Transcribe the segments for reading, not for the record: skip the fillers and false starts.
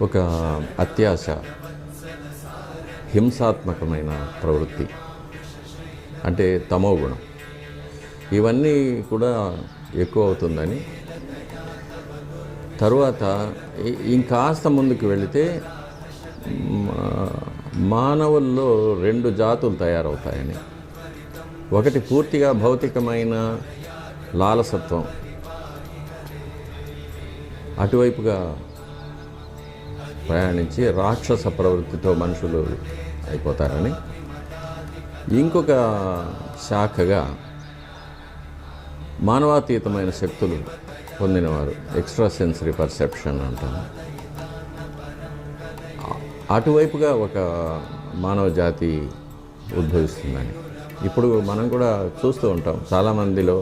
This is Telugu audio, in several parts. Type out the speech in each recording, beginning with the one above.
ఒక అత్యాశ, హింసాత్మకమైన ప్రవృత్తి అంటే తమో గుణం, ఇవన్నీ కూడా ఎక్కువ అవుతుందని. తరువాత ఇంకాస్త ముందుకు వెళితే మానవుల్లో 2 జాతులు తయారవుతాయని. ఒకటి పూర్తిగా భౌతికమైన లాలసత్వం, అటువైపుగా ప్రయాణించి రాక్షస ప్రవృత్తితో మనుషులు అయిపోతారని. ఇంకొక శాఖగా మానవాతీతమైన శక్తులు పొందినవారు, ఎక్స్ట్రా సెన్సరీ పర్సెప్షన్ అంటాము, అటువైపుగా ఒక మానవ జాతి ఉద్భవిస్తుందని. ఇప్పుడు మనం కూడా చూస్తూ ఉంటాం, చాలామందిలో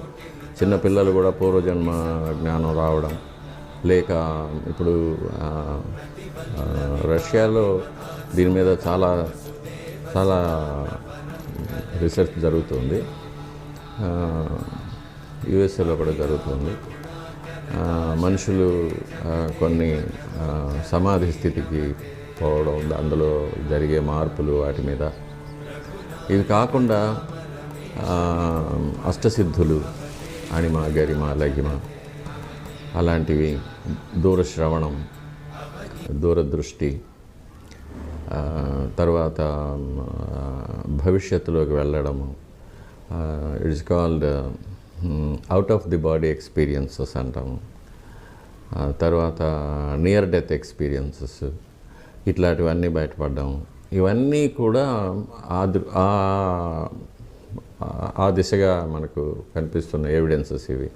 చిన్నపిల్లలు కూడా పూర్వజన్మ జ్ఞానం రావడం, లేక ఇప్పుడు రష్యాలో దీని మీద చాలా చాలా రీసెర్చ్ జరుగుతుంది, యుఎస్ఏలో కూడా జరుగుతుంది. మనుషులు కొన్ని సమాధి స్థితికి పోవడం, అందులో జరిగే మార్పులు, వాటి మీద. ఇవి కాకుండా అష్టసిద్ధులు, అణిమ, గరిమ, లఘిమ అలాంటివి, దూరశ్రవణం, దూరదృష్టి, తర్వాత భవిష్యత్తులోకి వెళ్ళడము, it's called out of the body experiences అంటాము. తర్వాత నియర్ డెత్ ఎక్స్పీరియన్సెస్, ఇట్లాంటివన్నీ బయటపడ్డాము. ఇవన్నీ కూడా ఆ దిశగా మనకు కనిపిస్తున్న ఎవిడెన్సెస్ ఇవి.